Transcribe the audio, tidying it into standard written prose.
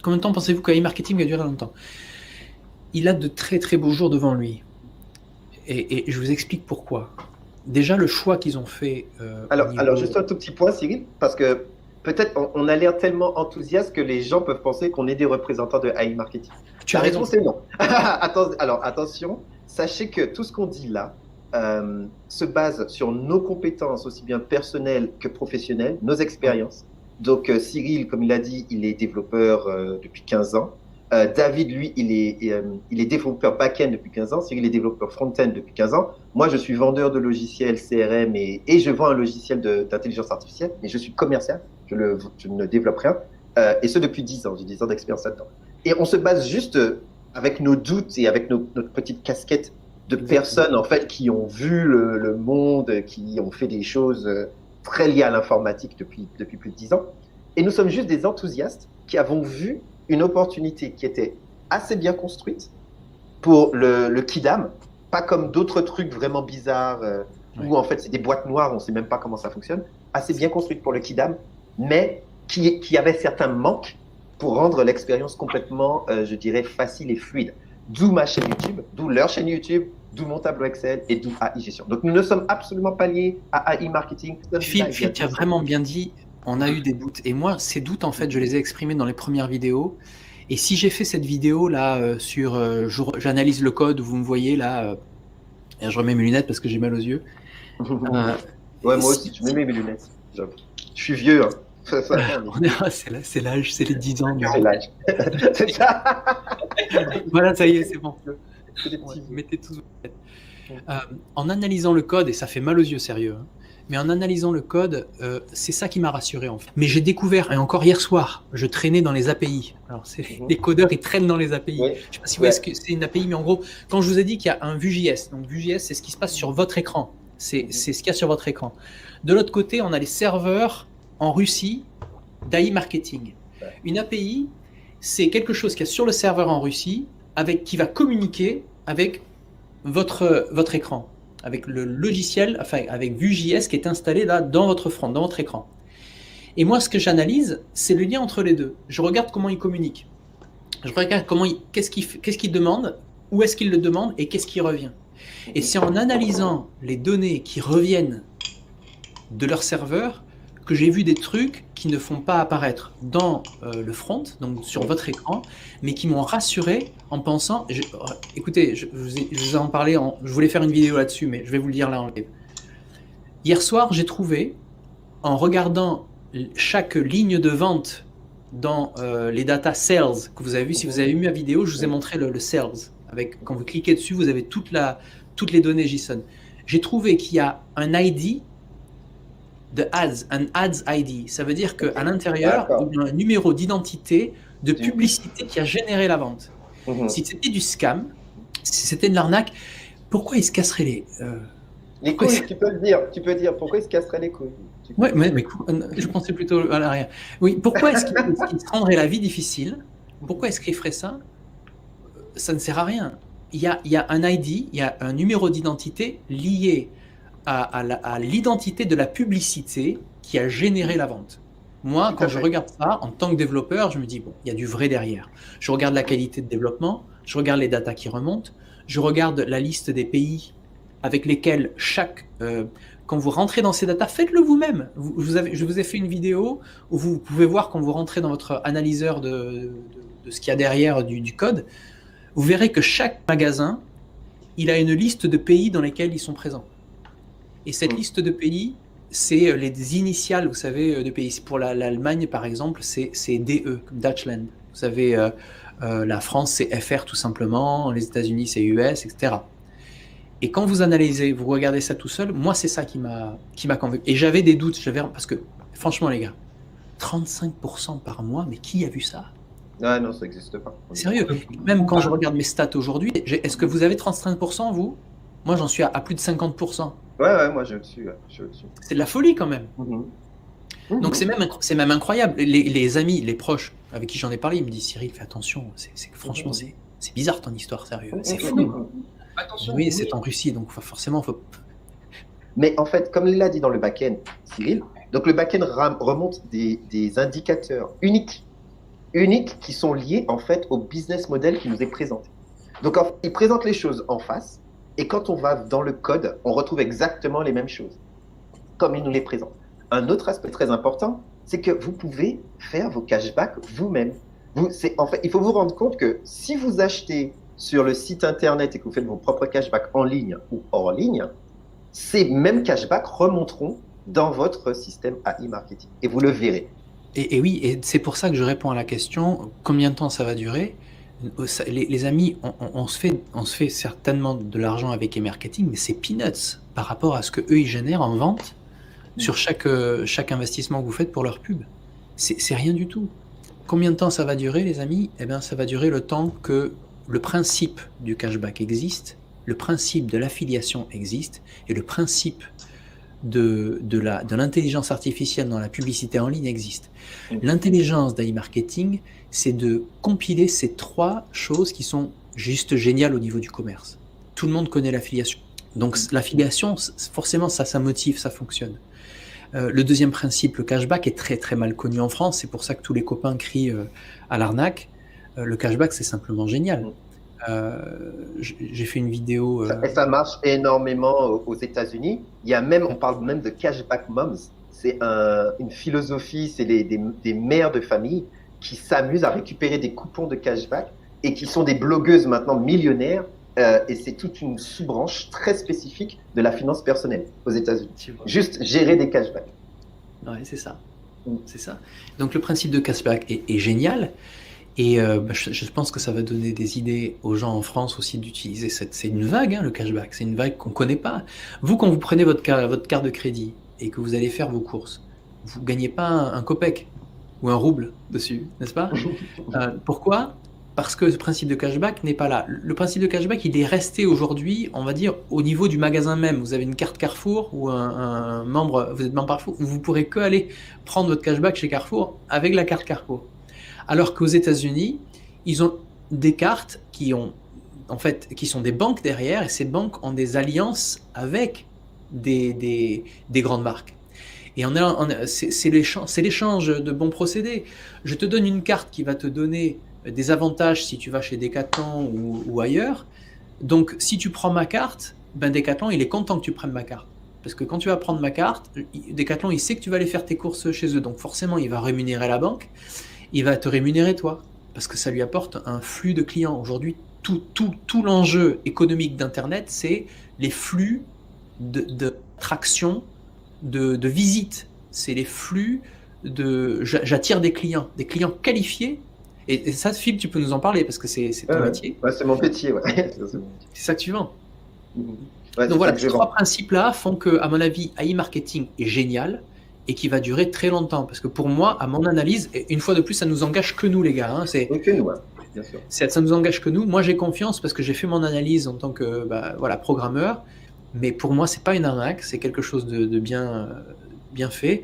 combien de temps pensez-vous qu'AI Marketing va durer longtemps? Il a de très très beaux jours devant lui. Et je vous explique pourquoi. Déjà, le choix qu'ils ont fait au Alors, niveau... juste un tout petit point, Cyril, parce que peut-être on a l'air tellement enthousiaste que les gens peuvent penser qu'on est des représentants de AI Marketing. Tu La as raison. réponse est non. Alors, attention, sachez que tout ce qu'on dit là se base sur nos compétences, aussi bien personnelles que professionnelles, nos expériences. Donc, Cyril, comme il l'a dit, il est développeur depuis 15 ans. David, lui, il est développeur back-end depuis 15 ans. Cyril est développeur front-end depuis 15 ans. Moi, je suis vendeur de logiciels CRM et je vends un logiciel d'intelligence artificielle, mais je suis commercial. Je ne développe rien. Et ce, depuis 10 ans. J'ai 10 ans d'expérience là-dedans. Et on se base juste avec nos doutes et avec notre petite casquette de personnes, en fait, qui ont vu le monde, qui ont fait des choses très liées à l'informatique depuis plus de 10 ans. Et nous sommes juste des enthousiastes qui avons vu une opportunité qui était assez bien construite pour le Kidam, pas comme d'autres trucs vraiment bizarres où en fait c'est des boîtes noires, on ne sait même pas comment ça fonctionne, assez bien construite pour le Kidam, mais qui avait certains manques pour rendre l'expérience complètement, je dirais, facile et fluide. D'où ma chaîne YouTube, d'où leur chaîne YouTube, d'où mon tableau Excel et d'où AI Gestion. Donc nous ne sommes absolument pas liés à AI Marketing. Phil, tu as vraiment bien dit, on a eu des doutes. Et moi, ces doutes, en fait, je les ai exprimés dans les premières vidéos. Et si j'ai fait cette vidéo là j'analyse le code, vous me voyez là, je remets mes lunettes parce que j'ai mal aux yeux. Ouais, moi aussi, je mets mes lunettes. Je suis vieux, hein. C'est l'âge, c'est les 10 ans. C'est l'âge. C'est ça. Voilà, ça y est, c'est bon. Mettez tous vos lunettes. En analysant le code, et ça fait mal aux yeux, sérieux, hein, mais en analysant le code, c'est ça qui m'a rassuré en fait. Mais j'ai découvert, et encore hier soir, je traînais dans les API. Alors, les codeurs, ils traînent dans les API. Oui. Je ne sais pas si vous voyez ce que c'est une API, mais en gros, quand je vous ai dit qu'il y a un Vue.js, donc Vue.js, c'est ce qui se passe sur votre écran. C'est ce qu'il y a sur votre écran. De l'autre côté, on a les serveurs en Russie d'AI Marketing. Une API, c'est quelque chose qu'il y a sur le serveur en Russie qui va communiquer avec votre écran, avec le logiciel, enfin avec Vue.js qui est installé là dans votre front, dans votre écran. Et moi, ce que j'analyse, c'est le lien entre les deux. Je regarde comment ils communiquent. Je regarde qu'est-ce qu'il demande, où est-ce qu'il le demande et qu'est-ce qui revient. Et c'est en analysant les données qui reviennent de leur serveur que j'ai vu des trucs qui ne font pas apparaître dans le front, donc sur votre écran, mais qui m'ont rassuré en pensant... écoutez, je vous ai en parlé, je voulais faire une vidéo là-dessus, mais je vais vous le dire là en live. Hier soir, j'ai trouvé, en regardant chaque ligne de vente dans les data sales que vous avez vu, si vous avez vu ma vidéo, je vous ai montré le sales. Quand vous cliquez dessus, vous avez toutes les données JSON. J'ai trouvé qu'il y a un ID un ads ID. Ça veut dire qu'à l'intérieur, il y a un numéro d'identité de publicité qui a généré la vente. Si c'était du scam, si c'était de l'arnaque, pourquoi ils se casseraient les couilles, tu peux dire pourquoi ils se casseraient les couilles. Ouais, mais je pensais plutôt à l'arrière. Oui, pourquoi est-ce qu'ils se rendraient la vie difficile? Pourquoi est-ce qu'ils feraient ça? Ça ne sert à rien. Il y a un ID, il y a un numéro d'identité lié à l'identité de la publicité qui a généré la vente. Moi, quand je regarde ça, en tant que développeur, je me dis, bon, il y a du vrai derrière. Je regarde la qualité de développement, je regarde les datas qui remontent, je regarde la liste des pays avec lesquels quand vous rentrez dans ces datas, faites-le vous-même. Je vous ai fait une vidéo où vous pouvez voir quand vous rentrez dans votre analyseur de ce qu'il y a derrière du code, vous verrez que chaque magasin, il a une liste de pays dans lesquels ils sont présents. Et cette liste de pays, c'est les initiales, vous savez, de pays. Pour l'Allemagne, par exemple, c'est DE, comme Deutschland. Vous savez, la France, c'est FR tout simplement, les États-Unis, c'est US, etc. Et quand vous analysez, vous regardez ça tout seul, moi, c'est ça qui m'a convaincu. Et j'avais des doutes, parce que, franchement, les gars, 35% par mois, mais qui a vu ça? Ah non, ça n'existe pas. Sérieux, même quand je regarde mes stats aujourd'hui, est-ce que vous avez 35%, vous? Moi, j'en suis à plus de 50%. Ouais, moi, je le suis. C'est de la folie, quand même. Donc, c'est même incroyable. Les amis, les proches avec qui j'en ai parlé, ils me disent, Cyril, fais attention. Franchement, c'est bizarre ton histoire, sérieux. C'est fou. Attention. Oui, c'est en Russie, donc forcément, faut... Mais en fait, comme il l'a dit dans le back-end, Cyril, donc le back-end remonte des indicateurs uniques uniques qui sont liées en fait au business model qui nous est présenté. Donc, en fait, ils présentent les choses en face, et quand on va dans le code, on retrouve exactement les mêmes choses, comme ils nous les présentent. Un autre aspect très important, c'est que vous pouvez faire vos cashbacks vous-même. En fait, il faut vous rendre compte que si vous achetez sur le site internet et que vous faites vos propres cashbacks en ligne ou hors ligne, ces mêmes cashbacks remonteront dans votre système AI marketing, et vous le verrez. Et oui, et c'est pour ça que je réponds à la question, combien de temps ça va durer? Les amis, on se fait certainement de l'argent avec e-marketing, mais c'est peanuts par rapport à ce que eux ils génèrent en vente sur chaque investissement que vous faites pour leur pub. C'est rien du tout. Combien de temps ça va durer, les amis? Eh bien, ça va durer le temps que le principe du cashback existe, le principe de l'affiliation existe, et le principe de l'intelligence artificielle dans la publicité en ligne existe. L'intelligence d'AI marketing, c'est de compiler ces trois choses qui sont juste géniales au niveau du commerce. Tout le monde connaît l'affiliation. Donc l'affiliation, forcément, ça motive, ça fonctionne. Le deuxième principe, le cashback, est très très mal connu en France. C'est pour ça que tous les copains crient à l'arnaque. Le cashback, c'est simplement génial. J'ai fait une vidéo. Et ça marche énormément aux États-Unis. Il y a même, on parle même de cashback moms. C'est une philosophie, c'est des mères de famille qui s'amusent à récupérer des coupons de cashback et qui sont des blogueuses maintenant millionnaires. Et c'est toute une sous-branche très spécifique de la finance personnelle aux États-Unis. Juste gérer des cashbacks. Ouais, c'est ça. C'est ça. Donc le principe de cashback est génial. Et je pense que ça va donner des idées aux gens en France aussi d'utiliser c'est une vague, hein, le cashback, c'est une vague qu'on ne connaît pas. Vous, quand vous prenez votre carte de crédit et que vous allez faire vos courses, vous ne gagnez pas un copec ou un rouble dessus, n'est-ce pas? Pourquoi? Parce que ce principe de cashback n'est pas là. Le principe de cashback, il est resté aujourd'hui, on va dire, au niveau du magasin même. Vous avez une carte Carrefour ou un membre, vous êtes membre Carrefour, vous ne pourrez que aller prendre votre cashback chez Carrefour avec la carte Carrefour. Alors qu'aux États-Unis, ils ont des cartes qui sont des banques derrière, et ces banques ont des alliances avec des grandes marques. Et c'est l'échange de bons procédés. Je te donne une carte qui va te donner des avantages si tu vas chez Decathlon ou ailleurs. Donc, si tu prends ma carte, Decathlon, il est content que tu prennes ma carte. Parce que quand tu vas prendre ma carte, Decathlon, il sait que tu vas aller faire tes courses chez eux. Donc, forcément, il va rémunérer la banque. Il va te rémunérer toi, parce que ça lui apporte un flux de clients. Aujourd'hui, tout l'enjeu économique d'Internet, c'est les flux d'attraction, de visites. C'est les flux j'attire des clients qualifiés. Et ça, Philippe, tu peux nous en parler, parce que c'est ton métier. Ouais, c'est mon métier, ouais. C'est ça que tu vends. Ouais, donc voilà, ces trois principes-là font que, à mon avis, AI marketing est génial, et qui va durer très longtemps. Parce que pour moi, à mon analyse, et une fois de plus, ça nous engage que nous, les gars. Hein, que nous, bien sûr. Ça nous engage que nous. Moi, j'ai confiance parce que j'ai fait mon analyse en tant que programmeur. Mais pour moi, c'est pas une arnaque, c'est quelque chose de bien fait.